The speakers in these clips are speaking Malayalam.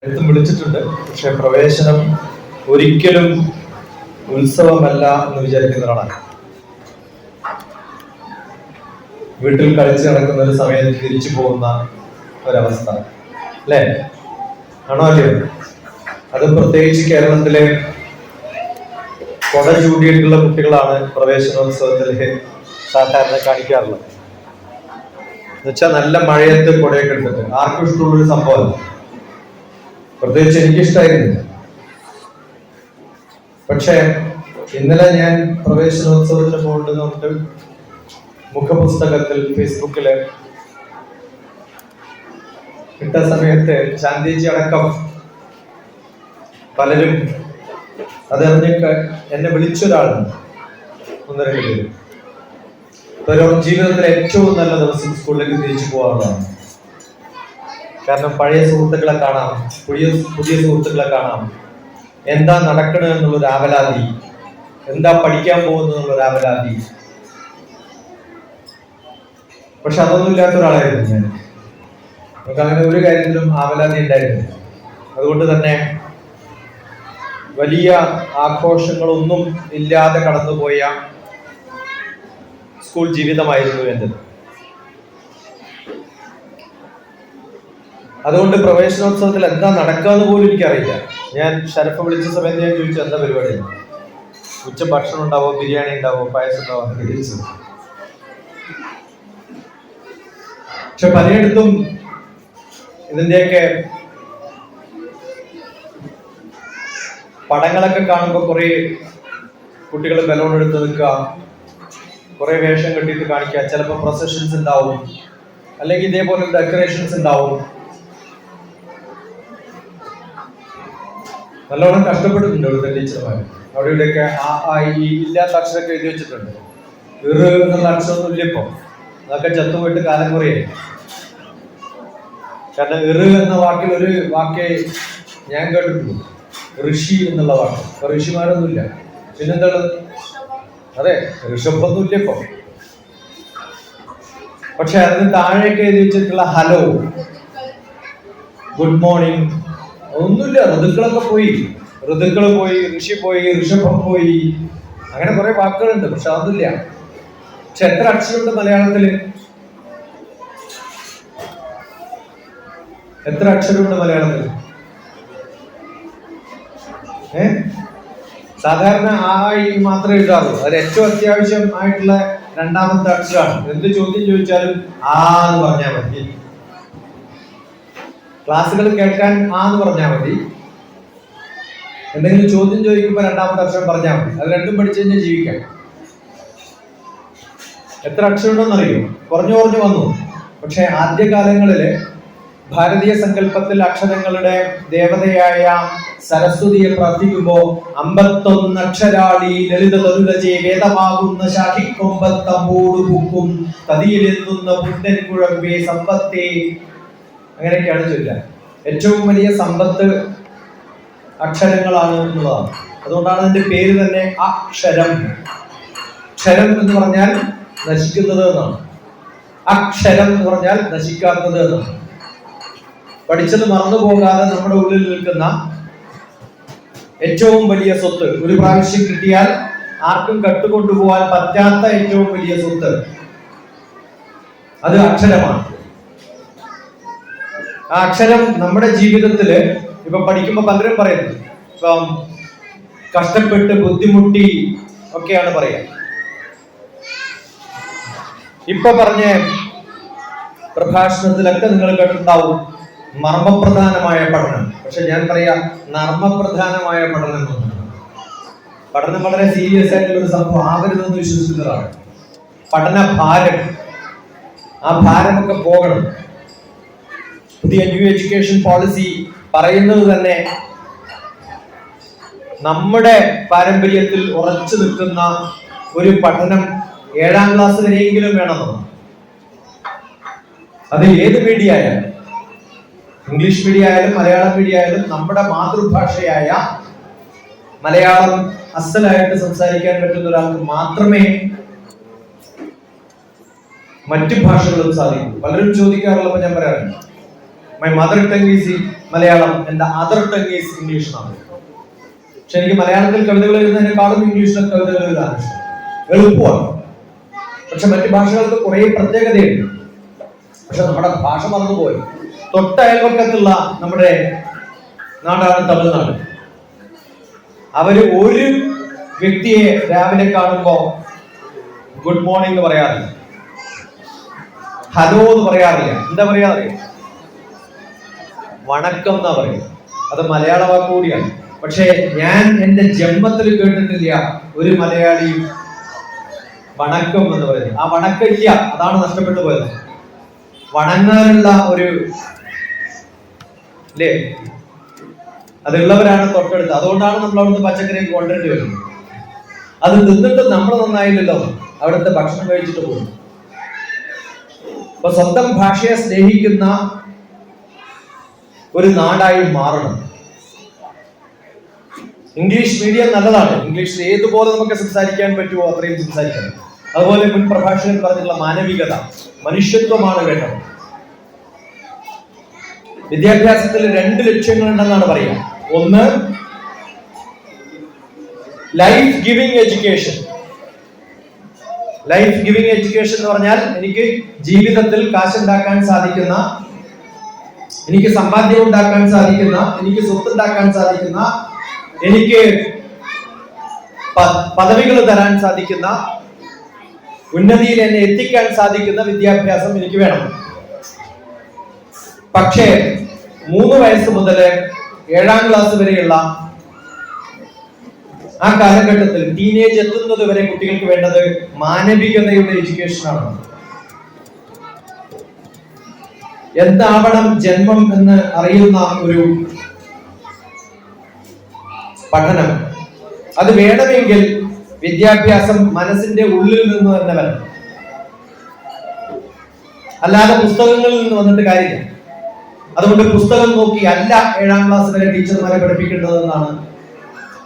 എടുത്തും വിളിച്ചിട്ടുണ്ട്. പക്ഷെ പ്രവേശനം ഒരിക്കലും ഉത്സവമല്ല എന്ന് വിചാരിക്കുന്ന ഒരാളാണ്. വീട്ടിൽ കളിച്ച് നടക്കുന്ന ഒരു സമയത്ത് തിരിച്ചു പോകുന്ന ഒരവസ്ഥ അല്ലേ? ആണോ അല്ലയോ? അത് പ്രത്യേകിച്ച് കേരളത്തിലെ കൊട ചൂടിയിട്ടുള്ള കുട്ടികളാണ് പ്രവേശനോത്സവത്തിൽ സാധാരണ കാണിക്കാറുള്ളത്. എന്നുവെച്ചാൽ നല്ല മഴയത്ത് കൊടയൊക്കെ എടുത്തിട്ട് ആർക്കും ഇഷ്ടമുള്ളൊരു സംഭവമല്ല. പ്രത്യേകിച്ച് എനിക്കിഷ്ടായിരുന്നില്ല. പക്ഷെ ഇന്നലെ ഞാൻ പ്രവേശനോത്സവത്തിന് പോകേണ്ടത് പറഞ്ഞിട്ട് മുഖപുസ്തകത്തിൽ ഫേസ്ബുക്കില് ഇട്ട സമയത്ത് ശാന്തിജി അടക്കം പലരും അതറിഞ്ഞൊക്കെ എന്നെ വിളിച്ചൊരാളുണ്ട്. ഒന്ന് രണ്ട് പേര് ജീവിതത്തിലെ ഏറ്റവും നല്ല ദിവസം സ്കൂളിലേക്ക് തിരിച്ചു പോകാറുള്ളതാണ്. കാരണം പഴയ സുഹൃത്തുക്കളെ കാണാം, പുതിയ സുഹൃത്തുക്കളെ കാണാം. എന്താ നടക്കണത് എന്നുള്ളൊരു ആവലാതി, എന്താ പഠിക്കാൻ പോകുന്നത് എന്നുള്ളൊരു ആവലാതി. പക്ഷെ അതൊന്നും ഇല്ലാത്ത ഒരാളായിരുന്നു ഞാൻ. നമുക്ക് അങ്ങനെ ഒരു കാര്യത്തിലും ആവലാതി ഉണ്ടായിരുന്നില്ല. അതുകൊണ്ട് തന്നെ വലിയ ആഘോഷങ്ങളൊന്നും ഇല്ലാതെ കടന്നുപോയ സ്കൂൾ ജീവിതമായിരുന്നു എൻ്റെ. അതുകൊണ്ട് പ്രവേശനോത്സവത്തിൽ എന്താ നടക്കാന്ന് പോലും എനിക്കറിയില്ല. ഞാൻ ഷരഫ് വിളിച്ച സമയത്ത് ഞാൻ ചോദിച്ചു എന്താ പരിപാടി, ഉച്ച ഭക്ഷണം ഉണ്ടാവോ, ബിരിയാണി ഉണ്ടാവോ, പായസം ഉണ്ടാവോ എന്ന് ചോദിച്ചു. പക്ഷെ പലയിടത്തും ഇതിന്റെയൊക്കെ പടങ്ങളൊക്കെ കാണുമ്പോൾ കുറെ കുട്ടികൾ ബലൂൺ എടുത്ത് നിൽക്കുക, കുറെ വേഷം കെട്ടിയിട്ട് കാണിക്കുക. ചിലപ്പോൾ പ്രൊസഷൻസ് ഉണ്ടാവും, അല്ലെങ്കിൽ ഇതേപോലെ ഡെക്കറേഷൻസ് ഉണ്ടാവും. നല്ലോണം കഷ്ടപ്പെട്ടിട്ടുണ്ട് ഇവിടുത്തെ ടീച്ചർമാർ. അവിടെ ഇവിടെയൊക്കെ ഇല്ലാത്ത അക്ഷരമൊക്കെ എഴുതി വെച്ചിട്ടുണ്ട്. എന്നുള്ള അക്ഷരമൊന്നും ഇല്ല ഇപ്പൊ. അതൊക്കെ ചത്തുപോയിട്ട് കാലം കുറയായി. കാരണം എന്ന വാക്കിൽ ഒരു വാക്കേ ഞാൻ കേട്ടിട്ടുള്ളൂ, ഋഷി എന്നുള്ള വാക്ക്. ഇപ്പൊ ഋഷിമാരൊന്നുമില്ല. പിന്നെന്താണ്? അതെ, ഋഷഭൊന്നും ഇല്ല ഇപ്പൊ. പക്ഷെ അതിന് താഴേക്ക് എഴുതി വെച്ചിട്ടുള്ള ഹലോ, ഗുഡ് മോർണിംഗ് ഒന്നുമില്ല. ഋതുക്കളൊക്കെ പോയി, ഋതുക്കള് പോയി, ഋഷി പോയി, ഋഷഭം പോയി, അങ്ങനെ കുറെ വാക്കുകളുണ്ട്. പക്ഷെ അതൊന്നുമില്ല. പക്ഷെ എത്ര അക്ഷരമുണ്ട് മലയാളത്തില്? എത്ര അക്ഷരമുണ്ട് മലയാളത്തിൽ? സാധാരണ ആ ഈ മാത്രമേ എഴുതാറുള്ളൂ. അതിൽ ഏറ്റവും അത്യാവശ്യം ആയിട്ടുള്ള രണ്ടാമത്തെ അക്ഷരമാണ്. എന്ത് ചോദ്യം ചോദിച്ചാലും ആ എന്ന് പറഞ്ഞാൽ മതി. ക്ലാസ്സുകൾ കേൾക്കാൻ ആ എന്ന് പറഞ്ഞാൽ മതി. എന്തെങ്കിലും ചോദ്യം ചോദിക്കുമ്പോൾ രണ്ടാമത്തെ അക്ഷരം പറഞ്ഞാൽ മതി. അത് രണ്ടും പഠിച്ചു കഴിഞ്ഞാൽ ജീവിക്കാം. എത്ര അക്ഷരം ഉണ്ടെന്നറിയോ? കുറഞ്ഞു വന്നു. പക്ഷെ ആദ്യകാലങ്ങളില് ഭാരതീയ സങ്കല്പത്തിൽ അക്ഷരങ്ങളുടെ ദേവതയായ സരസ്വതിയെ പ്രാർത്ഥിക്കുമ്പോ 51 അക്ഷരാളി ലളിത തരുലജെ വേദമാകുന്ന ശാഖിക്കൊമ്പത്തമ്പോട് പൂക്കും തതിയിലെത്തുന്ന പുണ്ടൻ കുഴമ്പേ സമ്പത്തേ, അങ്ങനെയൊക്കെയാണ് ചൊല്ലുക. ഏറ്റവും വലിയ സമ്പത്ത് അക്ഷരങ്ങളാണ് എന്നുള്ളതാണ്. അതുകൊണ്ടാണ് അതിന്റെ പേര് തന്നെ അക്ഷരം. ക്ഷരം എന്ന് പറഞ്ഞാൽ നശിക്കുന്നത് എന്നാണ്. അക്ഷരം എന്ന് പറഞ്ഞാൽ നശിക്കാത്തത് എന്നാണ്. പഠിച്ചത് മറന്നു പോകാതെ നമ്മുടെ ഉള്ളിൽ നിൽക്കുന്ന ഏറ്റവും വലിയ സ്വത്ത്, ഒരു പ്രാവശ്യം കിട്ടിയാൽ ആർക്കും കട്ടുകൊണ്ടുപോകാൻ പറ്റാത്ത ഏറ്റവും വലിയ സ്വത്ത്, അത് അക്ഷരമാണ്. ആ അക്ഷരം നമ്മുടെ ജീവിതത്തില് ഇപ്പൊ പഠിക്കുമ്പോ പലരും പറയുന്നത് ഇപ്പം കഷ്ടപ്പെട്ട് ബുദ്ധിമുട്ടി ഒക്കെയാണ് പറയുക. ഇപ്പൊ പറഞ്ഞ പ്രഭാഷണത്തിലൊക്കെ നിങ്ങൾ കേട്ടിട്ടുണ്ടാവും മർമ്മപ്രധാനമായ പഠനം. പക്ഷെ ഞാൻ പറയാം നർമ്മപ്രധാനമായ പഠനം. പഠനം വളരെ സീരിയസ് ആയിട്ടുള്ള ഒരു സംഭവം ആവരുതെന്ന് വിശ്വസിക്കുന്നതാണ്. പഠന ഭാരം, ആ ഭാരമൊക്കെ പോകണം. പുതിയ ന്യൂ എഡ്യൂക്കേഷൻ പോളിസി പറയുന്നത് തന്നെ നമ്മുടെ പാരമ്പര്യത്തിൽ ഉറച്ചു നിൽക്കുന്ന ഒരു പഠനം 7ാം ക്ലാസ് വരെയെങ്കിലും വേണമെന്നാണ്. അത് ഏത് മീഡിയ ആയാലും, ഇംഗ്ലീഷ് മീഡിയ ആയാലും മലയാളം മീഡിയ ആയാലും, നമ്മുടെ മാതൃഭാഷയായ മലയാളം അസലായിട്ട് സംസാരിക്കാൻ പറ്റുന്ന ഒരാൾക്ക് മാത്രമേ മറ്റു ഭാഷകളും സാധിക്കൂ. പലരും ചോദിക്കാറുള്ളപ്പോൾ ഞാൻ പറയാറുണ്ട്, my mother tongue is Malayalam, എന്റെ അതർ ടങ് ഈസ് ഇംഗ്ലീഷ് എന്നാണ്. പക്ഷെ എനിക്ക് മലയാളത്തിൽ കവിതകൾ എഴുതുന്നതിനേക്കാളും ഇംഗ്ലീഷിലെ കവിതകൾ എഴുതാൻ ഇഷ്ടം. എളുപ്പമാണ്. പക്ഷെ മറ്റു ഭാഷകൾക്ക് കുറെ പ്രത്യേകതയുണ്ട്. പക്ഷെ നമ്മുടെ ഭാഷ മറന്നുപോയി. തൊട്ട അയൽപക്കത്തുള്ള നമ്മുടെ നാടാണ് തമിഴ്നാട്. അവര് ഒരു വ്യക്തിയെ രാവിലെ കാണുമ്പോ ഗുഡ് മോർണിംഗ് പറയാറില്ല, ഹലോ എന്ന് പറയാറില്ല. എന്താ പറയാറില്ല? വണക്കം എന്നാ പറയുക. അത് മലയാള വാക്ക് കൂടിയാണ്. പക്ഷേ ഞാൻ എന്റെ ജന്മത്തിൽ കേട്ടിട്ടില്ല ഒരു മലയാളിയും വണക്കം എന്ന് പറയുന്നത്. ആ വണക്കം ഇല്ല, അതാണ് നഷ്ടപ്പെട്ടു പോയത്. വണങ്ങാനുള്ള ഒരു അല്ലേ, അതുള്ളവരാണ് തൊട്ടടുത്ത്. അതുകൊണ്ടാണ് നമ്മൾ അവിടുന്ന് പച്ചക്കറി കൊണ്ടുവരേണ്ടി വരുന്നത്. അത് തിന്നിട്ട് നമ്മൾ നന്നായില്ലല്ലോ, അവിടുത്തെ ഭക്ഷണം കഴിച്ചിട്ട് പോകും. അപ്പൊ സ്വന്തം ഭാഷയെ സ്നേഹിക്കുന്ന ഒരു നാടായി മാറണം. ഇംഗ്ലീഷ് മീഡിയം നല്ലതാണ്. ഇംഗ്ലീഷിൽ ഏതുപോലെ നമുക്ക് സംസാരിക്കാൻ പറ്റുമോ അത്രയും സംസാരിക്കണം. അതുപോലെ മുൻ പ്രഭാഷകൻ പറഞ്ഞിട്ടുള്ള മാനവികത, മനുഷ്യത്വമാണ് വേണ്ടത്. വിദ്യാഭ്യാസത്തിൽ 2 ലക്ഷ്യങ്ങളുണ്ടെന്നാണ് പറയുക. ഒന്ന്, life giving education. Life giving education എന്ന് പറഞ്ഞാൽ എനിക്ക് ജീവിതത്തിൽ കാശുണ്ടാക്കാൻ സാധിക്കുന്ന, എനിക്ക് സമ്പാദ്യം ഉണ്ടാക്കാൻ സാധിക്കുന്ന, എനിക്ക് സ്വത്തുണ്ടാക്കാൻ സാധിക്കുന്ന, എനിക്ക് പദവികൾ തരാൻ സാധിക്കുന്ന, ഉന്നതിയിൽ എന്നെ എത്തിക്കാൻ സാധിക്കുന്ന വിദ്യാഭ്യാസം എനിക്ക് വേണം. പക്ഷേ 3 വയസ്സ് മുതൽ 7ാം ക്ലാസ് വരെയുള്ള ആ കാലഘട്ടത്തിൽ, ടീനേജ് എത്തുന്നത് വരെ കുട്ടികൾക്ക് വേണ്ടത് മാനവികതയുടെ എഡ്യൂക്കേഷനാണ്. എന്താവണം ജന്മം എന്ന് അറിയുന്ന ഒരു പഠനം. അത് വേണമെങ്കിൽ വിദ്യാഭ്യാസം മനസ്സിന്റെ ഉള്ളിൽ നിന്ന് തന്നെ വരണം, അല്ലാതെ പുസ്തകങ്ങളിൽ നിന്ന് വന്നിട്ട് കാര്യമില്ല. അതുകൊണ്ട് പുസ്തകം നോക്കി അല്ല 7ാം ക്ലാസ് വരെ ടീച്ചർമാരെ പഠിപ്പിക്കേണ്ടതെന്നാണ്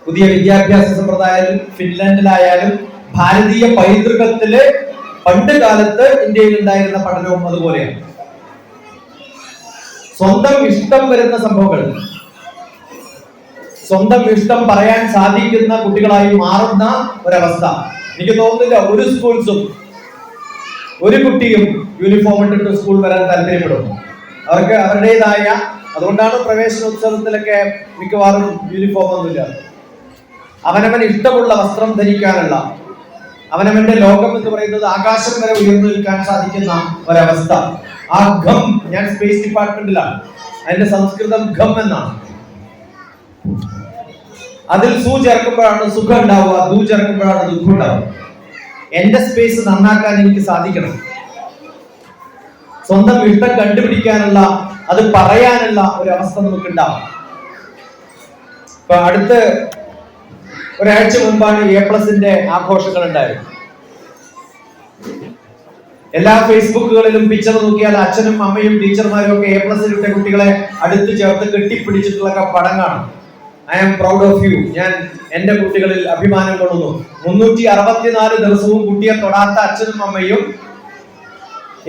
പുതിയ വിദ്യാഭ്യാസ സമ്പ്രദായത്തിൽ. ഫിൻലാൻഡിലായാലും ഭാരതീയ പൈതൃകത്തില് പണ്ട് കാലത്ത് ഇന്ത്യയിൽ ഉണ്ടായിരുന്ന പഠനവും അതുപോലെയാണ്. സ്വന്തം ഇഷ്ടം വരുന്ന സംഭവങ്ങൾ, സ്വന്തം ഇഷ്ടം പറയാൻ സാധിക്കുന്ന കുട്ടികളായി മാറുന്ന ഒരവസ്ഥ. എനിക്ക് തോന്നുന്നില്ല ഒരു സ്കൂൾസും ഒരു കുട്ടിയും യൂണിഫോം ഇട്ടിട്ട് സ്കൂൾ വരാൻ താല്പര്യപ്പെടും. അവർക്ക് അവരുടേതായ, അതുകൊണ്ടാണ് പ്രവേശനോത്സവത്തിലൊക്കെ മിക്കവാറും യൂണിഫോം ഒന്നുമില്ല. അവനവൻ ഇഷ്ടമുള്ള വസ്ത്രം ധരിക്കാനുള്ള, അവനവന്റെ ലോകം എന്ന് പറയുന്നത് ആകാശം വരെ ഉയർന്നു നിൽക്കാൻ സാധിക്കുന്ന ഒരവസ്ഥ. ആ ഘം, ഞാൻ സ്പേസ് ഡിപ്പാർട്ട്മെന്റിലാണ്, അതിന്റെ സംസ്കൃതം ഘം എന്നാണ്. അതിൽ സു ചേർക്കുമ്പോഴാണ് സുഖം ഉണ്ടാവുക, ദൂ ചേർക്കുമ്പോഴാണ് ദുഃഖം ഉണ്ടാവുക. എന്റെ സ്പേസ് നന്നാക്കാൻ എനിക്ക് സാധിക്കണം. സ്വന്തം ഇഷ്ടം കണ്ടുപിടിക്കാനുള്ള, അത് പറയാനുള്ള ഒരു അവസ്ഥ നമുക്ക് ഉണ്ടാവും. ഇപ്പൊ അടുത്ത ഒരാഴ്ച മുൻപാണ് A+ന്റെ ആഘോഷങ്ങൾ ഉണ്ടായത്. എല്ലാ ഫേസ്ബുക്കുകളിലും പിക്ചർ നോക്കിയാൽ അച്ഛനും അമ്മയും ടീച്ചർമാരും ഒക്കെ A+ലിട്ട കുട്ടികളെ അടുത്ത് ചേർത്ത് കെട്ടിപ്പിടിച്ചിട്ടുള്ള പടം കാണും. I am proud of you. ഞാൻ എന്റെ കുട്ടികളിൽ അഭിമാനം കൊള്ളുന്നു. 364 ദിവസവും കുട്ടിയെ തൊടാത്ത അച്ഛനും അമ്മയും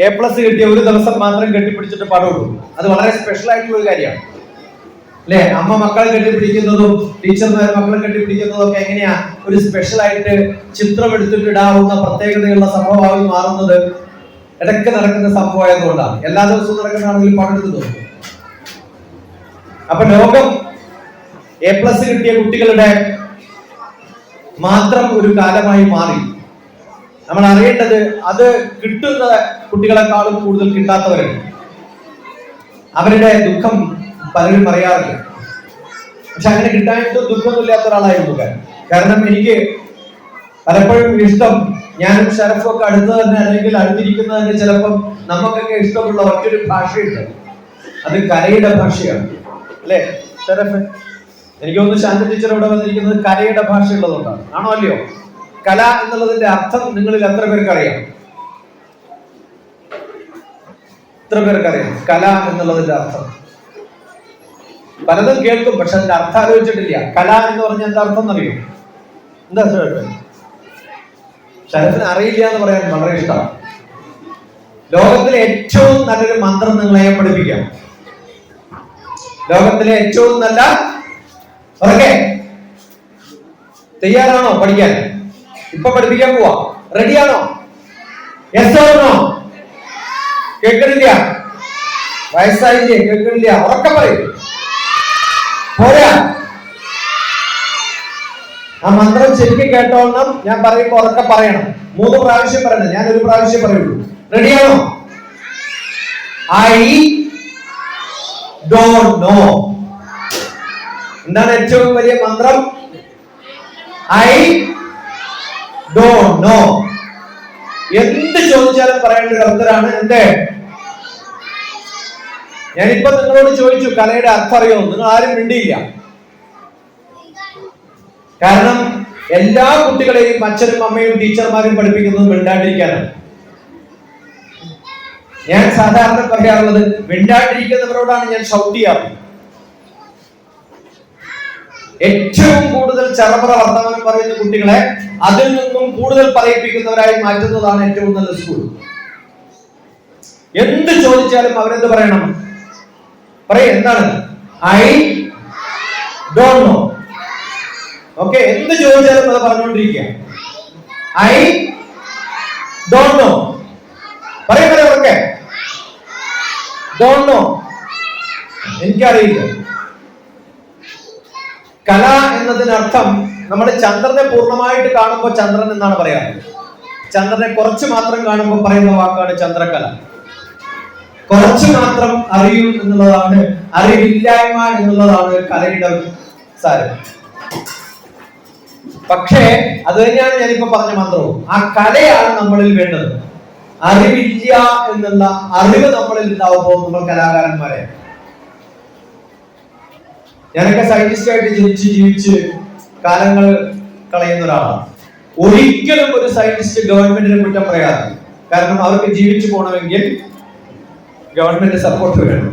A+ കിട്ടിയ ഒരു ദിവസം മാത്രം കെട്ടിപ്പിടിച്ചിട്ട് പടമുള്ളൂ. അത് വളരെ സ്പെഷ്യൽ ആയിട്ടുള്ള ഒരു കാര്യമാണ് അല്ലെ? അമ്മ മക്കളെ കെട്ടിപ്പിടിക്കുന്നതും ടീച്ചർമാർ മക്കളെ കെട്ടിപ്പിടിക്കുന്നതും ഒക്കെ എങ്ങനെയാ ഒരു സ്പെഷ്യൽ ആയിട്ട് ചിത്രം എടുത്തിട്ട് ഇടാവുന്ന പ്രത്യേകതയുള്ള സംഭവമായി മാറുന്നത്? ഇടയ്ക്ക് നടക്കുന്ന സംഭവമായതുകൊണ്ടാണ്. എല്ലാ ദിവസവും നടക്കുന്നതാണെങ്കിലും പങ്കെടുക്കുന്നു. അപ്പൊ ലോകം A+ കിട്ടിയ കുട്ടികളുടെ മാത്രം ഒരു കാലമായി മാറി. നമ്മൾ അറിയേണ്ടത് അത് കിട്ടുന്ന കുട്ടികളെക്കാളും കൂടുതൽ കിട്ടാത്തവരുണ്ട്. അവരുടെ ദുഃഖം പലരും പറയാറില്ല. പക്ഷെ അങ്ങനെ കിട്ടാനായിട്ട് ദുഃഖമൊന്നുമില്ലാത്ത ഒരാളായിരുന്നു. കാരണം എനിക്ക് പലപ്പോഴും ഇഷ്ടം, ഞാനും ഷറഫും ഒക്കെ അടുത്ത് തന്നെ അല്ലെങ്കിൽ അടുത്തിരിക്കുന്നത് തന്നെ ചിലപ്പം നമുക്കൊക്കെ ഇഷ്ടമുള്ള ഒറ്റൊരു ഭാഷയുണ്ട്, അത് കലയുടെ ഭാഷയാണ് അല്ലെ ഷറഫ്? എനിക്ക് തോന്നുന്നു ശാന്ത ടീച്ചർ ഇവിടെ വന്നിരിക്കുന്നത് കലയുടെ ഭാഷ ഉള്ളതുകൊണ്ടാണ്. ആണോ അല്ലയോ? കല എന്നുള്ളതിന്റെ അർത്ഥം നിങ്ങളിൽ എത്ര പേർക്ക് അറിയാം? എത്ര പേർക്ക് അറിയാം കല എന്നുള്ളതിന്റെ അർത്ഥം? പലതും കേൾക്കും, പക്ഷെ അതിന്റെ അർത്ഥം ആലോചിച്ചിട്ടില്ല. കല എന്ന് പറഞ്ഞാൽ എന്താ അർത്ഥം എന്നറിയോ? എന്താ ശരത്തിന് അറിയില്ല എന്ന് പറയാൻ വളരെ ഇഷ്ടമാണ്. ലോകത്തിലെ ഏറ്റവും നല്ലൊരു മന്ത്രം നിങ്ങളെ പഠിപ്പിക്കാം. ലോകത്തിലെ ഏറ്റവും നല്ല ഉറക്കെ തയ്യാറാണോ പഠിക്കാൻ? ഇപ്പൊ പഠിപ്പിക്കാൻ പോവാ. റെഡിയാണോ? Yes or no? കേൾക്കണില്ല? വയസ്സായില്ലേ? കേൾക്കണില്ല? ഉറക്കെ പറയും. പോരാ. ആ മന്ത്രം ശരിക്കും കേട്ടോളണം. ഞാൻ പറയുമ്പോ ഉറക്കെ പറയണം. 3 പ്രാവശ്യം പറയണം. ഞാൻ 1 പ്രാവശ്യം പറയുള്ളൂ. റെഡിയാണോ? I don't no. എന്താണ് ഏറ്റവും വലിയ മന്ത്രം? I don't no. എന്ത് ചോദിച്ചാലും പറയേണ്ട ഒരു ഉത്തരാണ് എന്ത്? ഞാനിപ്പോ നിങ്ങളോട് ചോദിച്ചു കലയുടെ അർത്ഥം അറിയോ? നിങ്ങൾ ആരും മിണ്ടിയില്ല. കാരണം എല്ലാ കുട്ടികളെയും അച്ഛനും അമ്മയും ടീച്ചർമാരും പഠിപ്പിക്കുന്നത് മിണ്ടാണ്ടിരിക്കാനാണ്. ഞാൻ സാധാരണ പറയാറുള്ളത് മിണ്ടാണ്ടിരിക്കുന്നവരോടാണ് ഞാൻ ഷൗട്ട് ചെയ്യാറുള്ളത്. ഏറ്റവും കൂടുതൽ ചറപറ വർത്തമാനം പറയുന്ന കുട്ടികളെ അതിൽ നിന്നും കൂടുതൽ പറയിപ്പിക്കുന്നവരായി മാറ്റുന്നതാണ് ഏറ്റവും നല്ല സ്കൂൾ. എന്ത് ചോദിച്ചാലും അവരെന്ത് പറയണം? എന്താണ്? I don't no. ഓക്കെ, എന്ത് ചോദിച്ചാലും അത് പറഞ്ഞുകൊണ്ടിരിക്കുക. I don't know. പറയണവരൊക്കെ ഡോണ്ട് നോ, എനിക്കറിയില്ല. കല എന്നതിനർത്ഥം നമ്മൾ ചന്ദ്രനെ പൂർണ്ണമായിട്ട് കാണുമ്പോൾ ചന്ദ്രൻ എന്നാണ് പറയാറ്. ചന്ദ്രനെ കുറച്ച് മാത്രം കാണുമ്പോൾ പറയുന്ന വാക്കാണ് ചന്ദ്രകല. കുറച്ച് മാത്രം അറിയൂ എന്നുള്ളതാണ്, അറിവില്ലായ്മ എന്നുള്ളതാണ് കലയുടെ സാരം. പക്ഷേ അത് തന്നെയാണ് ഞാനിപ്പോ പറഞ്ഞ മന്ത്രവും. ആ കലയാണ് നമ്മളിൽ വേണ്ടത്. അറിവില്ല എന്നുള്ള അറിവ് നമ്മളിൽ ഉണ്ടാവുമ്പോൾ നമ്മൾ കലാകാരന്മാരെ. ഞാനൊക്കെ സയന്റിസ്റ്റായിട്ട് ജീവിച്ച് കാലങ്ങൾ കളയുന്ന ഒരാളാണ്. ഒരിക്കലും ഒരു സയന്റിസ്റ്റ് ഗവൺമെന്റിനെ കുറ്റം പറയാറില്ല. കാരണം അവർക്ക് ജീവിച്ചു പോകണമെങ്കിൽ ഗവൺമെന്റ് സപ്പോർട്ട് വേണം.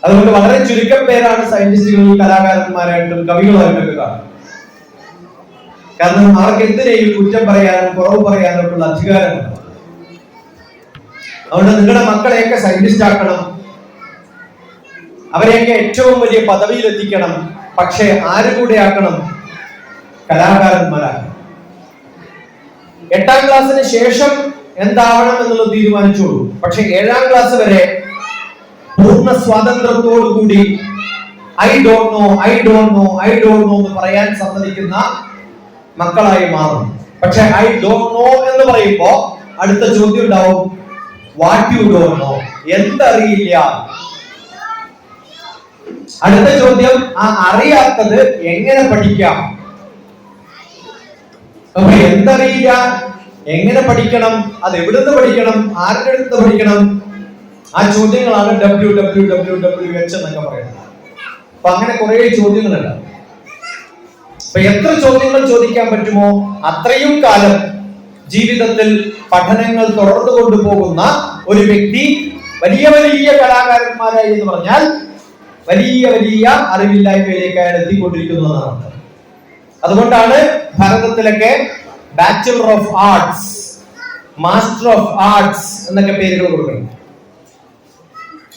അതുകൊണ്ട് വളരെ ചുരുക്കം പേരാണ് സയന്റിസ്റ്റുകൾ കലാകാരന്മാരായിട്ടും കവികളായിട്ടൊക്കെ കാണുന്നത്. കാരണം അവർക്ക് എന്തിനേയും കുറ്റം പറയാനും കുറവ് പറയാനും ഉള്ള അധികാരമുണ്ട്. അതുകൊണ്ട് നിങ്ങളുടെ മക്കളെയൊക്കെ സയന്റിസ്റ്റ് ആക്കണം, അവരെയൊക്കെ ഏറ്റവും വലിയ പദവിയിൽ എത്തിക്കണം. പക്ഷേ ആരും കൂടെ ആക്കണം? കലാകാരന്മാരാക്കണം. 8ാം ക്ലാസ്സിന് ശേഷം എന്താവണം എന്നുള്ളത് തീരുമാനിച്ചോളൂ. പക്ഷെ 7ാം ക്ലാസ് വരെ പൂർണ്ണ സ്വാതന്ത്ര്യത്തോടു കൂടി I don't no, I don't no, I don't no എന്ന് പറയാൻ സമ്മതിക്കുന്ന മക്കളായി മാറും. പക്ഷെ ഐ ഡോണ്ട് നോ എന്ന് പറയുമ്പോ അടുത്ത ചോദ്യം ഉണ്ടാവും, വാട്ട് യു ഡോണ്ട് നോ, എന്തറിയില്ല. അടുത്ത ചോദ്യം, ആ അറിയാത്തത് എങ്ങനെ പഠിക്കാം? അപ്പൊ എന്തറിയില്ല, എങ്ങനെ പഠിക്കണം, അത് എവിടുന്ന് പഠിക്കണം, ആരുടെ അടുത്ത് പഠിക്കണം? ആ ചോദ്യങ്ങളാണ് WWWH എന്നൊക്കെ പറയുന്നത്. അപ്പൊ അങ്ങനെ കുറെ ചോദ്യങ്ങളുണ്ട്. അപ്പൊ എത്ര ചോദ്യങ്ങൾ ചോദിക്കാൻ പറ്റുമോ അത്രയും കാലം ജീവിതത്തിൽ പഠനങ്ങൾ തുടർന്നു കൊണ്ടുപോകുന്ന ഒരു വ്യക്തി വലിയ വലിയ കലാകാരന്മാരായി എന്ന് പറഞ്ഞാൽ വലിയ വലിയ അറിവില്ലായ്മയിലേക്ക് അയാൾ എത്തിക്കൊണ്ടിരിക്കുന്നു എന്നാണ്. അതുകൊണ്ടാണ് ഭാരതത്തിലൊക്കെ bachelor of arts, master of arts എന്നൊക്കെ പേരുകൾ കൊടുക്കുന്നത്.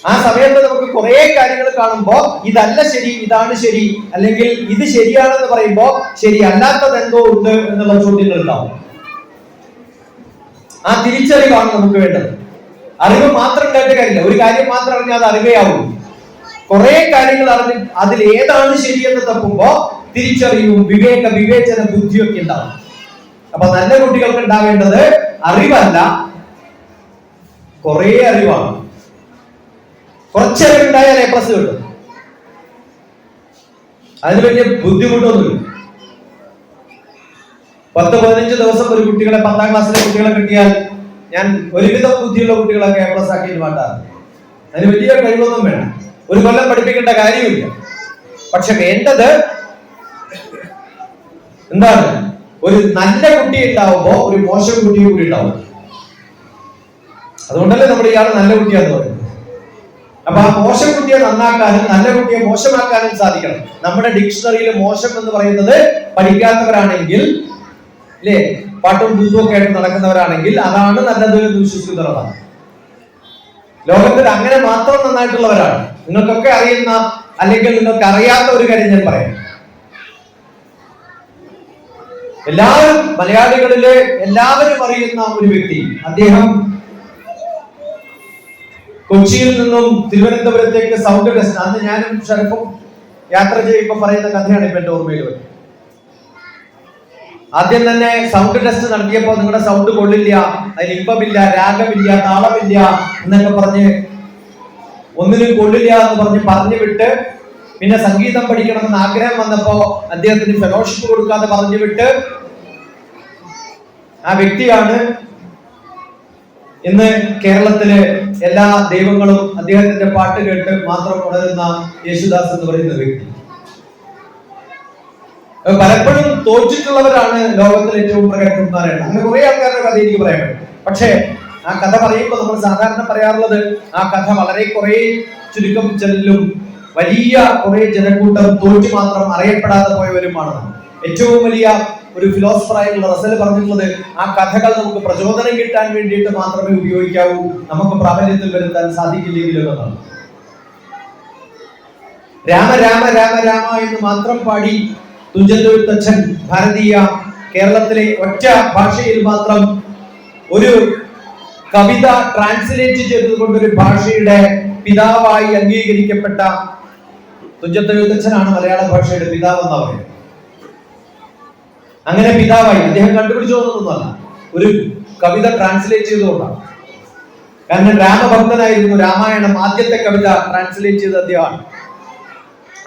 ആ സമയത്ത് നമുക്ക് കുറെ കാര്യങ്ങൾ കാണുമ്പോ ഇതല്ല ശരി, ഇതാണ് ശരി, അല്ലെങ്കിൽ ഇത് ശരിയാണെന്ന് പറയുമ്പോ ശരി അല്ലാത്തത് എന്തോ ഉണ്ട് എന്നുള്ള ചോദ്യങ്ങൾ ഉണ്ടാവും. ആ തിരിച്ചറിവാണ് നമുക്ക് വേണ്ടത്. അറിവ് മാത്രം കേട്ട കാര്യമില്ല. ഒരു കാര്യം മാത്രം അറിഞ്ഞാൽ അത് അറിവേ ആവുള്ളൂ. കുറെ കാര്യങ്ങൾ അറിഞ്ഞ് അതിൽ ഏതാണ് ശരിയെന്ന് തപ്പുമ്പോ തിരിച്ചറിവും വിവേചന ബുദ്ധിയൊക്കെ ഉണ്ടാവും. അപ്പൊ നല്ല കുട്ടികൾക്ക് ഉണ്ടാവേണ്ടത് അറിവല്ല, കുറെ അറിവാണ്. കുറച്ചറിവുണ്ടായാൽ A+ കിട്ടും. അതിന് വലിയ ബുദ്ധിമുട്ടൊന്നുമില്ല. 10-15 ദിവസം ഒരു കുട്ടികളെ 10ാം ക്ലാസ്സിലെ കുട്ടികളെ കിട്ടിയാൽ ഞാൻ ഒരുവിധം ബുദ്ധിയുള്ള കുട്ടികളൊക്കെ A+ ആക്കിയിട്ട് മാറ്റാറ്. അതിന് വലിയ കഴിവൊന്നും വേണം, ഒരു കൊല്ലം പഠിപ്പിക്കേണ്ട കാര്യമില്ല. പക്ഷെ വേണ്ടത് എന്താണ്? ഒരു നല്ല കുട്ടി ഉണ്ടാവുമ്പോ ഒരു മോശം കുട്ടി കൂടി ഉണ്ടാവും. അതുകൊണ്ടല്ലേ നമ്മുടെ ഇയാൾ നല്ല കുട്ടിയാന്ന് പറയുന്നത്. അപ്പൊ ആ മോശം കുട്ടിയെ നന്നാക്കാനും നല്ല കുട്ടിയെ മോശമാക്കാനും സാധിക്കണം. നമ്മുടെ ഡിക്ഷണറിയിൽ മോശം എന്ന് പറയുന്നത് പഠിക്കാത്തവരാണെങ്കിൽ, അല്ലേ, പാട്ടും കൂത്തും ഒക്കെ ആയിട്ട് നടക്കുന്നവരാണെങ്കിൽ അതാണ് നല്ലത് എന്ന് വിശ്വസിക്കുന്നവരാണ്. ലോകത്തിൽ അങ്ങനെ മാത്രം നന്നായിട്ടുള്ളവരാണ്. നിങ്ങൾക്കൊക്കെ അറിയുന്ന, അല്ലെങ്കിൽ നിങ്ങൾക്ക് അറിയാത്ത ഒരു കാര്യം ഞാൻ പറയാം. എല്ലാവരും, മലയാളികളിലെ എല്ലാവരും അറിയുന്ന ഒരു വ്യക്തി. അദ്ദേഹം കൊച്ചിയിൽ നിന്നും തിരുവനന്തപുരത്തേക്ക് സൗണ്ട് ടെസ്റ്റ്, അന്ന് ഞാനും ഷറഫും യാത്ര ചെയ്യുമ്പോൾ പറയുന്ന കഥയാണ് ഇപ്പൊ എന്റെ ഓർമ്മയിൽ വരുന്നത്. ആദ്യം തന്നെ സൗണ്ട് ടെസ്റ്റ് നടത്തിയപ്പോൾ നിങ്ങളുടെ സൗണ്ട് കൊള്ളില്ല, അതിന് ഇമ്പമില്ല, രാഗമില്ല, താളമില്ല എന്നൊക്കെ പറഞ്ഞ്, ഒന്നിനും കൊള്ളില്ല എന്ന് പറഞ്ഞു വിട്ട്, പിന്നെ സംഗീതം പഠിക്കണമെന്ന് ആഗ്രഹം വന്നപ്പോ അദ്ദേഹത്തിന് ഫെലോഷിപ്പ് കൊടുക്കാതെ പറഞ്ഞു വിട്ട്, ആ വ്യക്തിയാണ് ഇന്ന് കേരളത്തിലെ എല്ലാ ദൈവങ്ങളും അദ്ദേഹത്തിന്റെ പാട്ട് കേട്ട് മാത്രം ഉണരുന്ന യേശുദാസ് എന്ന് പറയുന്ന വ്യക്തി. പലപ്പോഴും തോറ്റിട്ടുള്ളവരാണ് ലോകത്തിലെ ഏറ്റവും പ്രഗത്ഭന്മാരാണ്. അങ്ങനെ കുറെ ആൾക്കാരുടെ കഥ എനിക്ക് പറയാൻ പറ്റും. പക്ഷേ ആ കഥ പറയുമ്പോൾ നമ്മൾ സാധാരണ പറയാറുള്ളത്, ആ കഥ വളരെ കുറെ ചുരുക്കം ചെല്ലും വലിയ കുറെ ജനക്കൂട്ടം തോറ്റു മാത്രം അറിയപ്പെടാതെ പോയവരുമാണ്. ഏറ്റവും വലിയ ഒരു ഫിലോസഫറായിട്ടുള്ള റസൽ പറഞ്ഞിട്ടുള്ളത്, ആ കഥകൾ നമുക്ക് പ്രചോദനം കിട്ടാൻ വേണ്ടിയിട്ട് മാത്രമേ ഉപയോഗിക്കാവൂ, നമുക്ക് പ്രാബല്യത്തിൽ വരുത്താൻ സാധിക്കില്ലെങ്കിലും എന്നാണ്. രാമ രാമ രാമ രാമ എന്ന് മാത്രം പാടി തുഞ്ചത്തെഴുത്തച്ഛൻ ഭാരതീയ കേരളത്തിലെ ഒറ്റ ഭാഷയിൽ മാത്രം ഒരു കവിത ട്രാൻസ്ലേറ്റ് ചെയ്തുകൊണ്ട് ഒരു ഭാഷയുടെ പിതാവായി അംഗീകരിക്കപ്പെട്ട തുഞ്ചത്തെഴുത്തച്ഛനാണ് മലയാള ഭാഷയുടെ പിതാവ് എന്ന് പറയുന്നത്. അങ്ങനെ പിതാവായി അദ്ദേഹം കണ്ടുപിടിച്ചോന്നൊന്നുമല്ല, ഒരു കവിത ട്രാൻസ്ലേറ്റ് ചെയ്തുകൊണ്ടാണ്. കാരണം രാമഭക്തനായിരുന്നു. രാമായണം ആദ്യത്തെ കവിത ട്രാൻസ്ലേറ്റ് ചെയ്ത അദ്ദേഹമാണ്.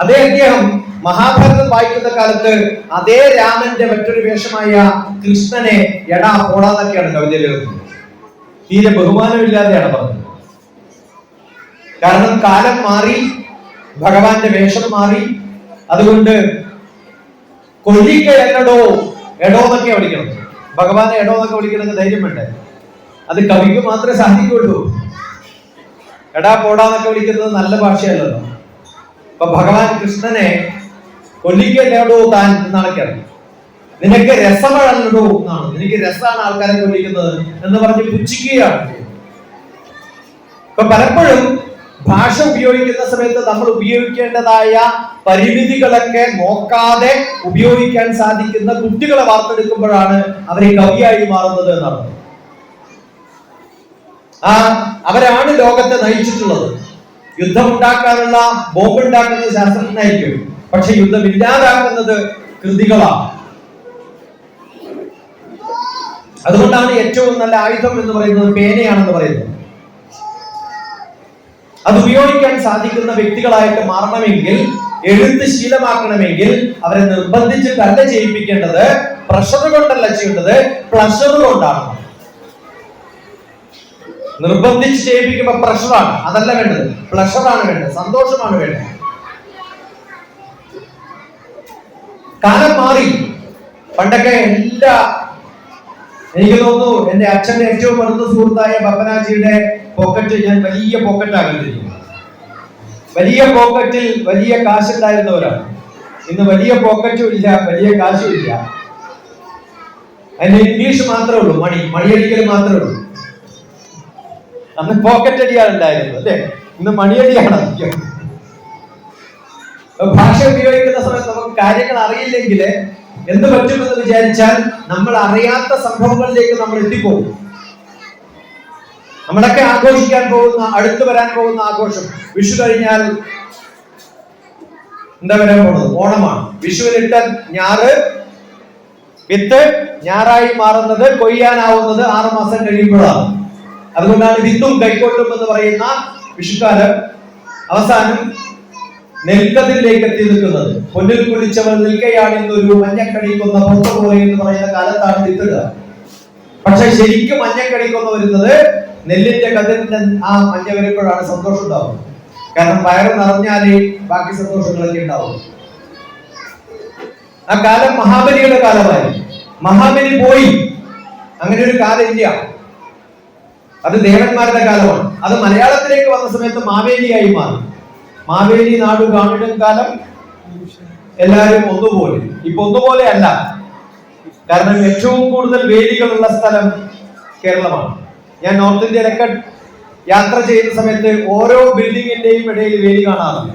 അതേ അദ്ദേഹം മഹാഭാരതം വായിക്കുന്ന കാലത്ത് അതേ രാമന്റെ മറ്റൊരു വേഷമായ കൃഷ്ണനെ എടാ പോടാന്നൊക്കെയാണ് കവിതയിൽ എഴുതുന്നത്. തീരെ ബഹുമാനമില്ലാതെയാണ് പറഞ്ഞത്. കാരണം കാലം മാറി, ഭഗവാന്റെ വേഷം മാറി. അതുകൊണ്ട് കൊല്ലിക്ക എന്നടോ, എടോ എന്നൊക്കെ വിളിക്കണം. ഭഗവാനെ എടോ എന്നൊക്കെ വിളിക്കണമെങ്കിൽ ധൈര്യം വേണ്ടേ? അത് കവിക്ക് മാത്രമേ സാധിക്കുള്ളൂ. എടാ പോടാന്നൊക്കെ വിളിക്കുന്നത് നല്ല ഭാഷയല്ലല്ലോ. അപ്പൊ ഭഗവാൻ കൃഷ്ണനെ കൊല്ലിക്കല്ലോ താൻ എന്നാണ്, നിനക്ക് രസമഴല്ലോ എന്നാണ്, നിനക്ക് രസമാണ് ആൾക്കാരെ കൊല്ലിക്കുന്നത് എന്ന് പറഞ്ഞ് പുച്ഛിക്കുകയാണ്. ഇപ്പൊ പലപ്പോഴും ഭാഷ ഉപയോഗിക്കുന്ന സമയത്ത് നമ്മൾ ഉപയോഗിക്കേണ്ടതായ പരിമിതികളൊക്കെ നോക്കാതെ ഉപയോഗിക്കാൻ സാധിക്കുന്ന കുട്ടികളെ വാർത്തെടുക്കുമ്പോഴാണ് അവരെ കവിയായി മാറുന്നത് എന്നാണ്. അവരാണ് ലോകത്തെ നയിച്ചിട്ടുള്ളത്. യുദ്ധം ഉണ്ടാക്കാനുള്ള, ബോംബ് ഉണ്ടാക്കുന്നത് ശാസ്ത്രജ്ഞനായിരിക്കും, പക്ഷെ യുദ്ധം ഇല്ലാതാക്കുന്നത് കൃതികളാണ്. അതുകൊണ്ടാണ് ഏറ്റവും നല്ല ആയുധം എന്ന് പറയുന്നത് പേനയാണെന്ന് പറയുന്നത്. അത് ഉപയോഗിക്കാൻ സാധിക്കുന്ന വ്യക്തികളായിട്ട് മാറണമെങ്കിൽ, എഴുത്ത് ശീലമാക്കണമെങ്കിൽ അവരെ നിർബന്ധിച്ചിട്ടല്ല ചെയ്യിപ്പിക്കേണ്ടത്, പ്രഷർ കൊണ്ടല്ല ചെയ്യേണ്ടത്, പ്ലഷർ കൊണ്ടാണ്. നിർബന്ധിച്ച് ചെയ്യിപ്പിക്കുമ്പോ പ്രഷറാണ്, അതല്ല വേണ്ടത്, പ്ലഷറാണ് വേണ്ടത്, സന്തോഷമാണ് വേണ്ടത്. കാലം മാറി. പണ്ടൊക്കെ എനിക്ക് തോന്നുന്നു എന്റെ അച്ഛന്റെ ഏറ്റവും അടുത്ത സുഹൃത്തായ ബപ്പനാജിയുടെ പോക്കറ്റ് ഞാൻ വലിയ പോക്കറ്റ് ആകണ്ടിരിക്കുന്നു. വലിയ പോക്കറ്റിൽ വലിയ കാശുണ്ടായിരുന്നവരാണ്. ഇന്ന് വലിയ പോക്കറ്റും ഇല്ല, വലിയ കാശും ഇല്ല. അതിന്റെ ഇംഗ്ലീഷ് മാത്രമേ ഉള്ളൂ, മണിയടിക്കൽ മാത്രമേ ഉള്ളൂ. അന്ന് പോക്കറ്റ് അടിയാണ് ഉണ്ടായിരുന്നത്, അല്ലെ? ഇന്ന് മണിയടിയാണ് അധികം. ഭാഷ ഉപയോഗിക്കുന്ന സമയത്ത് നമുക്ക് കാര്യങ്ങൾ അറിയില്ലെങ്കിൽ എന്ത് പറ്റുമെന്ന് വിചാരിച്ചാൽ നമ്മൾ അറിയാത്ത സംഭവങ്ങളിലേക്ക് നമ്മൾ എത്തിപ്പോകും. നമ്മളൊക്കെ ആഘോഷിക്കാൻ പോകുന്ന, അടുത്ത് വരാൻ പോകുന്ന ആഘോഷം വിഷു കഴിഞ്ഞാൽ എന്താ വരാൻ പോകുന്നത്? ഓണമാണ്. വിഷുവിനിട്ട ഞാറ് വിത്ത് ഞാറായി മാറുന്നത്, കൊയ്യാനാവുന്നത് 6 മാസം കഴിയുമ്പോഴാണ്. അതുകൊണ്ടാണ് വിത്തും കൈക്കൊട്ടും എന്ന് പറയുന്ന വിഷുക്കാലം അവസാനം നെൽക്കതിലേക്ക് എത്തി നിൽക്കുന്നത്. പൊന്നിൽ കുളിച്ചവൾ നിൽക്കയാണ് എന്നൊരു മഞ്ഞക്കടിക്കുന്ന പൊത്ത പോലെ എന്ന് പറയുന്ന കാലത്താണ് വിത്തിടുക. പക്ഷെ ശരിക്കും മഞ്ഞക്കടിക്കൊന്ന് വരുന്നത് നെല്ലിന്റെ കതിരിന്റെ ആ മഞ്ഞ വരുമ്പോഴാണ് സന്തോഷം ഉണ്ടാവും. കാരണം വയറ് നിറഞ്ഞാലേ ബാക്കി സന്തോഷങ്ങളൊക്കെ ഉണ്ടാവും. ആ കാലം മഹാബലിയുടെ കാലമായി. മഹാബലി പോയി, അങ്ങനെ ഒരു കാലം ഇല്ല. അത് ദേവന്മാരുടെ കാലമാണ്. അത് മലയാളത്തിലേക്ക് വന്ന സമയത്ത് മാവേലിയായി മാറി. മാവേലി നാടു കാണിടും കാലം എല്ലാവരും ഒന്നുപോലെ. ഇപ്പൊ ഒന്നുപോലെ അല്ല, കാരണം ഏറ്റവും കൂടുതൽ വേലികളുള്ള സ്ഥലം കേരളമാണ്. ഞാൻ നോർത്ത് ഇന്ത്യയിലൊക്കെ യാത്ര ചെയ്യുന്ന സമയത്ത് ഓരോ ബിൽഡിങ്ങിന്റെയും ഇടയിൽ വേലി കാണാറുണ്ട്.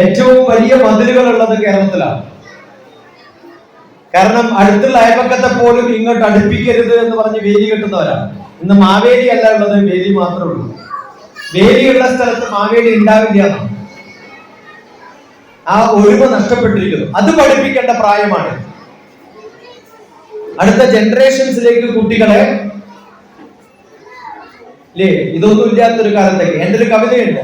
ഏറ്റവും വലിയ മതിലുകൾ ഉള്ളത് കേരളത്തിലാണ്. കാരണം അടുത്തുള്ള അയൽപക്കത്തെ പോലും ഇങ്ങോട്ട് അടുപ്പിക്കരുത് എന്ന് പറഞ്ഞ് വേലി കെട്ടുന്നവരാണ്. ഇന്ന് മാവേലി അല്ല ഉള്ളത്, വേലി മാത്രമേ ഉള്ളൂ. വേലിയുള്ള സ്ഥലത്ത് മാവേലി ഉണ്ടാവില്ല. ആ ഒഴിവ് നഷ്ടപ്പെട്ടിരിക്കുന്നു. അത് പഠിപ്പിക്കേണ്ട പ്രായമാണ്. അടുത്ത ജനറേഷൻസിലേക്ക് കുട്ടികളെ ഇതൊന്നും ഇല്ലാത്തൊരു കാലത്തേക്ക്. എൻ്റെ ഒരു കവിതയുണ്ട്,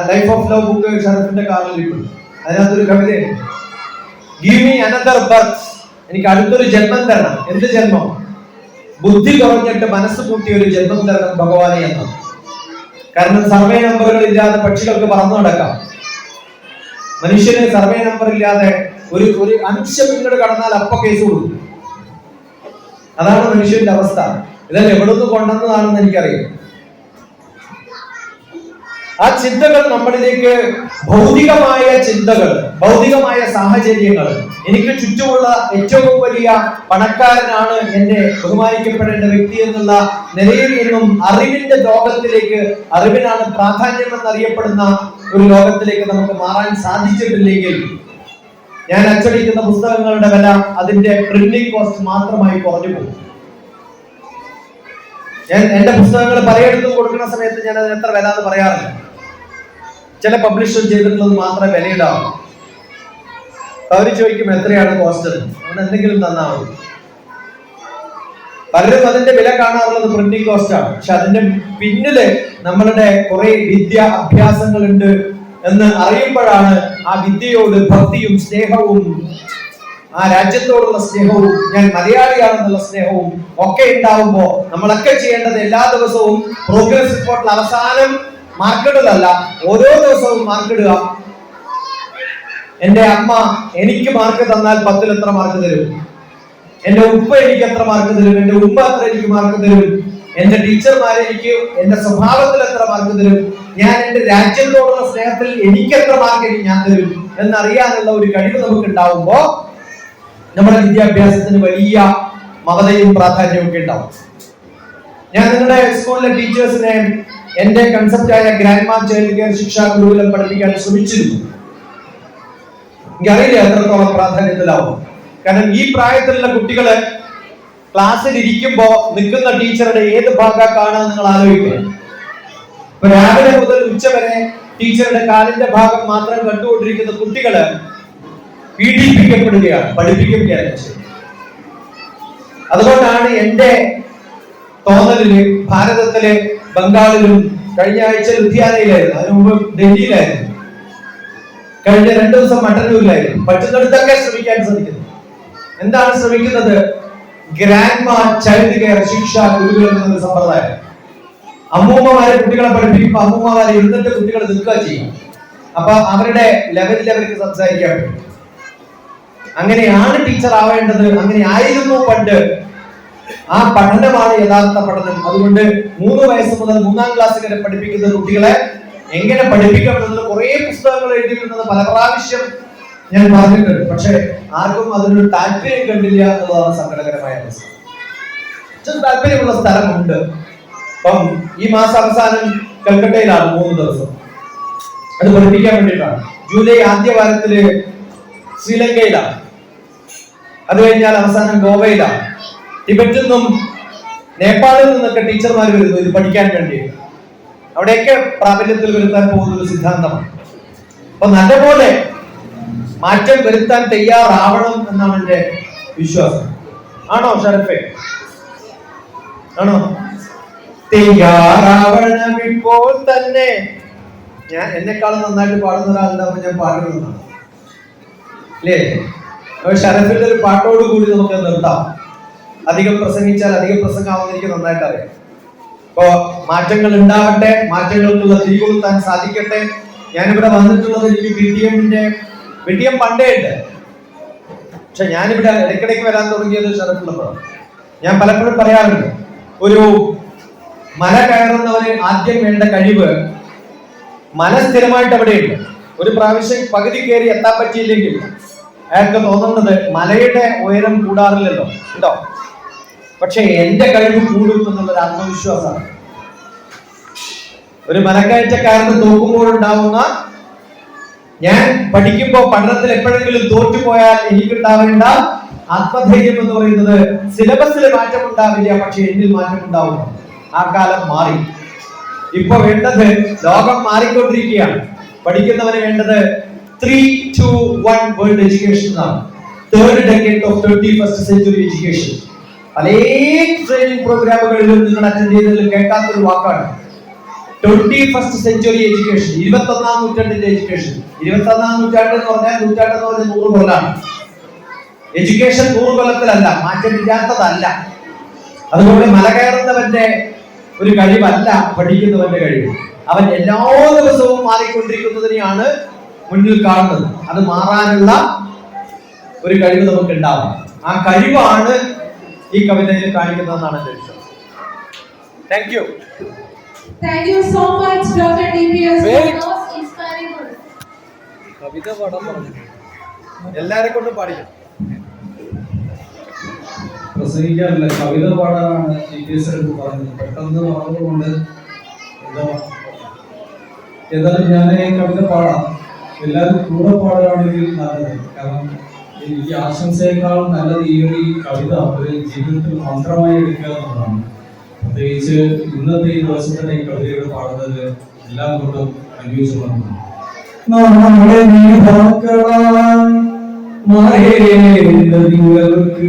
ലൈഫ് ഓഫ് ലവ് ബുക്ക് ഷറഫിന്റെ കാറിലിരിക്കുന്നു. അതിനകത്തൊരു കവിതയുണ്ട്, ഗിവ് മീ അനദർ ബർത്ത്, എനിക്ക് അടുത്തൊരു ജന്മം തരണം. എന്ത് ജന്മം? ബുദ്ധി കുറഞ്ഞിട്ട് മനസ്സ് കൂട്ടിയ ഒരു ജന്മം തരണം ഭഗവാനെ എന്ന്. കാരണം സർവേ നമ്പറുകൾ ഇല്ലാതെ പക്ഷികൾക്ക് പറന്നു നടക്കാം. മനുഷ്യന് സർവേ നമ്പർ ഇല്ലാതെ ഒരു അംശം ഇങ്ങോട്ട് കടന്നാൽ അപ്പ കേസ് കൊടുക്കും. അതാണ് മനുഷ്യന്റെ അവസ്ഥ. ഇതെല്ലാം എവിടെ നിന്ന് കൊണ്ടുവന്നതാണെന്ന് എനിക്കറിയാം. ആ ചിന്തകൾ നമ്മളിലേക്ക്, ഭൗതികമായ ചിന്തകൾ, ഭൗതികമായ സാഹചര്യങ്ങൾ, എനിക്ക് ചുറ്റുമുള്ള ഏറ്റവും വലിയ പണക്കാരനാണ് എന്നെ ബഹുമാനിക്കപ്പെടേണ്ട വ്യക്തി എന്നുള്ള നിലയിൽ നിന്നും അറിവിന്റെ ലോകത്തിലേക്ക്, അറിവിനാണ് പ്രാധാന്യം എന്നറിയപ്പെടുന്ന ഒരു ലോകത്തിലേക്ക് നമുക്ക് മാറാൻ സാധിച്ചിട്ടില്ലെങ്കിൽ, ഞാൻ അച്ചടിക്കുന്ന പുസ്തകങ്ങളുടെ വില അതിന്റെ പ്രിന്റിംഗ് കോസ്റ്റ് മാത്രമായി കുറഞ്ഞു പോകും. ഞാൻ എന്റെ പുസ്തകങ്ങൾ പലയിടത്തും കൊടുക്കുന്ന സമയത്ത് ഞാൻ അതിന് എത്ര വില എന്ന് പറയാറില്ല. ചില പബ്ലിഷർ ചെയ്തിട്ടുള്ളത് മാത്രമേ വിലയിടാവൂ. അവര് ചോദിക്കും എത്രയാണ് കോസ്റ്റ്, അതുകൊണ്ട് എന്തെങ്കിലും തന്നാ മതി. പലരും അതിന്റെ വില കാണാറുള്ളത് പ്രിന്റിംഗ് കോസ്റ്റ് ആണ്. പക്ഷെ അതിന്റെ പിന്നില് നമ്മളുടെ കുറെ വിദ്യാ അഭ്യാസങ്ങളുണ്ട് എന്ന് അറിയുമ്പോഴാണ് ആ വിദ്യയോട് ഭക്തിയും സ്നേഹവും, ആ രാജ്യത്തോടുള്ള സ്നേഹവും, ഞാൻ മലയാളിയാണെന്നുള്ള സ്നേഹവും ഒക്കെ ഉണ്ടാവുമ്പോ നമ്മളൊക്കെ ചെയ്യേണ്ടത് എല്ലാ ദിവസവും പ്രോഗ്രസ് റിപ്പോർട്ടിൽ അവസാനം മാർക്കിടലല്ല, ഓരോ ദിവസവും മാർക്കിടുക. എന്റെ അമ്മ എനിക്ക് മാർക്ക് തന്നാൽ 10ൽ എത്ര മാർക്ക് തരും, എന്റെ ഉപ്പ എനിക്ക് എത്ര മാർക്ക് തരും, എന്റെ ഉമ്മ എത്ര എനിക്ക് മാർക്ക് തരും, എന്റെ ടീച്ചർമാരെ എനിക്ക് എന്റെ സ്വഭാവത്തിൽ എത്ര മാർക്ക് തരും, ഞാൻ എന്റെ രാജ്യത്തോടുള്ള സ്നേഹത്തിൽ എനിക്ക് എത്ര മാർക്ക് ഞാൻ തരും എന്നറിയാനുള്ള ഒരു കഴിവ് നമുക്ക് ഉണ്ടാവുമ്പോ നമ്മുടെ വിദ്യാഭ്യാസത്തിന് വലിയ മമതയും പ്രാധാന്യവും ഒക്കെ ഉണ്ടാവും. ഞാൻ നിങ്ങളുടെ സ്കൂളിലെ ടീച്ചേഴ്സിനെ എന്റെ കൺസെപ്റ്റായ ഗ്രാൻഡ് മാ ചൈൽഡ് കെയർ ശിക്ഷാ ഗുരുകുലം പഠിപ്പിക്കാൻ ശ്രമിച്ചിരുന്നു. എനിക്കറിയില്ല എത്രത്തോളം പ്രാധാന്യത്തിലാവും. കാരണം ഈ പ്രായത്തിലുള്ള കുട്ടികള് ക്ലാസ്സിൽ ഇരിക്കുമ്പോ നിൽക്കുന്ന ടീച്ചറുടെ ഏത് ഭാഗത്താണ് നിങ്ങൾ ആലോചിക്കുക. ഇപ്പൊ രാവിലെ മുതൽ ഉച്ച വരെ ടീച്ചറുടെ കാലിന്റെ ഭാഗം മാത്രം കണ്ടുകൊണ്ടിരിക്കുന്ന കുട്ടികള് പീഡിപ്പിക്കപ്പെടുകയാണ്, പഠിപ്പിക്കുകയാണ്. അതുകൊണ്ടാണ് എന്റെ തോന്നലില് ഭാരതത്തിലെ ബംഗാളിലും, കഴിഞ്ഞ ആഴ്ച ലുധിയാനയിലായിരുന്നു, അതിനു മുമ്പ് ഡൽഹിയിലായിരുന്നു, കഴിഞ്ഞ 2 ദിവസം മട്ടന്നൂരിലായിരുന്നു. പറ്റുന്നിടത്തൊക്കെ ശ്രമിക്കാൻ ശ്രമിക്കുന്നു. എന്താണ് ശ്രമിക്കുന്നത്? ഗ്രാൻഡ് മാ ചൈൽഡ് കെയർ ശിക്ഷാ ഗുരുകുലം എന്നൊരു സമ്പ്രദായം. അമ്മൂമ്മമാരെ കുട്ടികളെ പഠിപ്പിക്കുമ്പോൾ അമ്മൂമ്മമാരെ ഇരുന്നിട്ട് കുട്ടികൾ നിൽക്കുക ചെയ്യും. അപ്പൊ അവരുടെ ലെവലിൽ അവർക്ക് സംസാരിക്കാൻ പറ്റും. അങ്ങനെയാണ് ടീച്ചർ ആവേണ്ടത്, അങ്ങനെ ആയിരുന്നു പണ്ട്. ആ പഠനമാണ് യഥാർത്ഥ പഠനം. അതുകൊണ്ട് 3 വയസ്സ് മുതൽ 3ാം ക്ലാസ് വരെ പഠിപ്പിക്കുന്ന കുട്ടികളെ എങ്ങനെ പഠിപ്പിക്കണമെന്ന് കുറെ പുസ്തകങ്ങൾ എഴുതിയിട്ടുണ്ടെന്ന് പല പ്രാവശ്യം ഞാൻ പറഞ്ഞിട്ടുണ്ട്. പക്ഷെ ആർക്കും അതിനൊരു താല്പര്യം കണ്ടില്ല എന്നുള്ളതാണ് സങ്കടകരമായ അവസ്ഥ. താല്പര്യമുള്ള സ്ഥലമുണ്ട്. അപ്പം ഈ മാസം അവസാനം കൽക്കട്ടയിലാണ് 3 ദിവസം. അത് പഠിപ്പിക്കാൻ വേണ്ടിയിട്ടാണ്. ജൂലൈ ആദ്യ വാരത്തില് ശ്രീലങ്കയിലാണ്, അത് കഴിഞ്ഞാൽ അവസാനം ഗോവയിലാണ്. ടിബറ്റിൽ നിന്നും നേപ്പാളിൽ നിന്നൊക്കെ ടീച്ചർമാർ വരുന്നു ഇത് പഠിക്കാൻ വേണ്ടി. അവിടെയൊക്കെ പ്രാബല്യത്തിൽ വരുത്താൻ പോകുന്ന ഒരു സിദ്ധാന്തമാണ്. അപ്പൊ നല്ലപോലെ മാറ്റം വരുത്താൻ തയ്യാറാവണം എന്നാണ് എന്റെ വിശ്വാസം. ആണോ ഷറഫെ? ആണോ? തയ്യാറാവണം ഇപ്പോൾ തന്നെ. ഞാൻ എന്നെക്കാളും നന്നായിട്ട് പാടുന്ന ഒരാളുണ്ടാവുമ്പോൾ ഞാൻ പാടുന്നതാണ് അല്ലേ? ഷറഫിന്റെ ഒരു പാട്ടോട് കൂടി നമുക്ക് നിർത്താം. അധികം പ്രസംഗിച്ചാൽ അധികം പ്രസംഗമാവുന്ന എനിക്ക് നന്നായിട്ട് അറിയാം. അപ്പോ മാറ്റങ്ങൾ ഉണ്ടാവട്ടെ, മാറ്റങ്ങൾക്കുള്ള തിരികൊളുത്താൻ സാധിക്കട്ടെ. ഞാനിവിടെ വന്നിട്ടുള്ളത് എനിക്ക് BTM പണ്ടേ ഉണ്ട്. പക്ഷെ ഞാനിവിടെ ഇടയ്ക്കിടയ്ക്ക് വരാൻ തുടങ്ങിയത് ഷറഫുള്ളപ്പോഴാണ്. ഞാൻ പലപ്പോഴും പറയാറുണ്ട്, ഒരു മല കയറുന്നവന് ആദ്യം വേണ്ട കഴിവ്, മല സ്ഥിരമായിട്ട് അവിടെയുണ്ട്. ഒരു പ്രാവശ്യം പകുതി കയറി എത്താൻ പറ്റിയില്ലെങ്കിൽ അയാൾക്ക് തോന്നുന്നത് മലയുടെ ഉയരം കൂടാറില്ലല്ലോ, ഉണ്ടോ? പക്ഷെ എന്റെ കഴിവ് കൂടും എന്നുള്ളൊരു ആത്മവിശ്വാസമാണ്. ഒരു മലക്കയറ്റക്കാരന് തോക്കുമ്പോഴുണ്ടാവുന്ന, ഞാൻ പഠിക്കുമ്പോൾ പഠനത്തിൽ എപ്പോഴെങ്കിലും തോറ്റുപോയാൽ എനിക്കുണ്ടാവേണ്ട ആത്മധൈര്യം എന്ന് പറയുന്നത് സിലബസിൽ മാറ്റം ഉണ്ടാവില്ല, പക്ഷെ എന്നിൽ മാറ്റം ഉണ്ടാവും. ആ കാലം മാറി. ഇപ്പൊ വേണ്ടത്, ലോകം മാറിക്കൊണ്ടിരിക്കുകയാണ്. പഠിക്കുന്നവന് വേണ്ടത് 3-2-1 വേൾഡ് എഡ്യൂക്കേഷൻ ആണ്. Third decade of 21st century education. പല ട്രെയിനിങ് പ്രോഗ്രാമുകളിലും നിങ്ങൾ അറ്റൻഡ് ചെയ്തതിൽ കേൾക്കാത്തൊരു വാക്കാണ് 21st സെഞ്ചുറി എഡ്യൂക്കേഷൻ. 21ാം നൂറ്റാണ്ടിന്റെ എഡ്യൂക്കേഷൻ. 21ാം നൂറ്റാണ്ട് എന്ന് പറഞ്ഞാൽ 100 കൊല്ലാണ്. എഡ്യൂക്കേഷൻ 100 കൊല്ലത്തിലല്ല, മാറ്റമില്ലാത്തതല്ല. അതുകൊണ്ട് മല കയറുന്നവന്റെ ഒരു കഴിവല്ല പഠിക്കുന്നവന്റെ കഴിവ്. അവൻ എല്ലാ ദിവസവും മാറിക്കൊണ്ടിരിക്കുന്നതിനെയാണ് മുന്നിൽ കാണുന്നത്. അത് മാറാനുള്ള ഒരു കഴിവ് നമുക്ക് ഉണ്ടാവണം. ആ കഴിവാണ് ഈ കവിതയിൽ കാണിക്കുന്നതെന്നാണ് എന്റെ വിശ്വാസം. Thank you. Thank you so much, Dr. DPS, for those inspiring words. കവിത പാടാൻ പറഞ്ഞു, എല്ലാരെ കൊണ്ടും പാടിക്കണം. പ്രസംഗിക്കാറില്ല, കവിത പാടാനാണ് DPS എടുത്ത് പറഞ്ഞത്. പെട്ടെന്ന് പറഞ്ഞതുകൊണ്ട് ഏതായാലും ഞാൻ കവിത പാടാം. എല്ലാവരും കൂടെ പാടുകയാണെങ്കിൽ നല്ലത്. കാരണം എനിക്ക് ആശംസയെക്കാളും നല്ലത് ഈ ഒരു കവിത ഒരു ജീവിതത്തിൽ മന്ത്രമായി എടുക്കുക എന്നുള്ളതാണ്. പ്രത്യേകിച്ച് ഇന്നത്തെ ഈ ദിവസത്തിന്റെ ഈ കവിതകൾ പാടുന്നത് എല്ലാം കൊണ്ടും അനുയോജ്യമാണ്. നിങ്ങൾക്ക്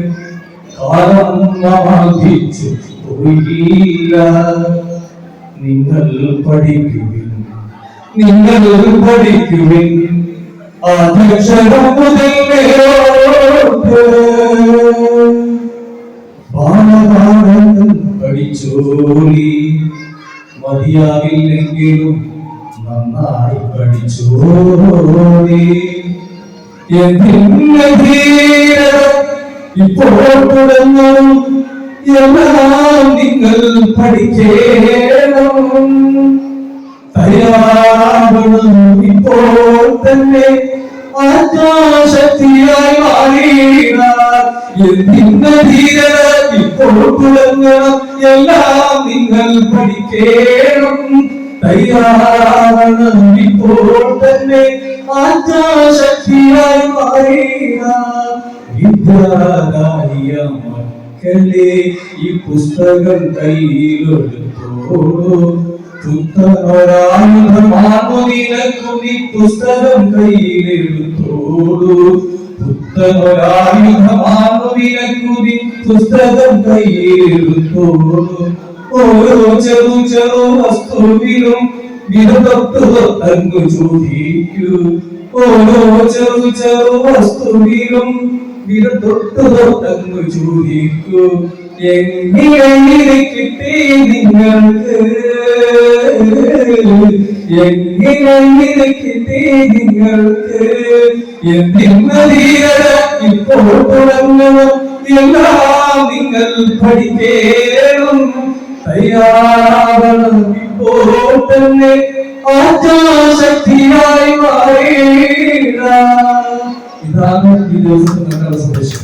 കാലം ബാധിച്ചു പോയില്ല. നിങ്ങൾ പഠിക്കുവിൻ, നിങ്ങൾ പഠിക്കുവിൻ, ആദ്യക്ഷരം മുതൽ ബാലപാഠങ്ങൾ പഠിച്ചോളി. മതിയാകില്ലെങ്കിലും നന്നായി പഠിച്ചോളി. ഇപ്പോൾ തുടങ്ങും എല്ലാം നിങ്ങൾ പഠിക്കണം. തയ്യാറാവണം ഇപ്പോൾ തന്നെ, ആത്മശക്തിയായി മാറിയിടാൻ. എന്തിന്റെ ധീരത ഇപ്പോൾ തുടങ്ങണം, എല്ലാം നിങ്ങൾ പഠിക്കണം. തയ്യാറാവണം ഇപ്പോൾ തന്നെ, ആത്മശക്തിയായി മാറിയിടാൻ. വിദ്യാദായ മക്കളെ ഈ പുസ്തകം കയ്യിലെടുത്തോളൂ. പുത്തനൊരായുധമാണു നിനക്കും ഈ പുസ്തകം കയ്യിലെടുത്തോളൂ. പുത്തനൊരായുധമാണു നിനക്കും ഈ പുസ്തകം കയ്യിലെടുത്തോളൂ. ഓരോ ചെറു ചെറു വസ്തുവിലും വിരതൊട്ടു ചോദിക്കൂ. ഓരോ ചെറു ചെറു വസ്തുവിലും വിരതൊട്ടു ചോദിക്കൂ. എങ്ങനെ കിട്ടി നിങ്ങൾക്ക്, എങ്ങനെ കിട്ടി നിങ്ങൾക്ക്. എന്തിന് ധീരത ഇപ്പോൾ തുടങ്ങണം, എല്ലാം നിങ്ങൾ പഠിക്കണം. തയ്യാറാവണം ഇപ്പോൾ തന്നെ, ആത്മശക്തിയായി മാറിയിടാം. ഇതാണ് ഈ ദിവസം ഞങ്ങളുടെ സന്ദേശം.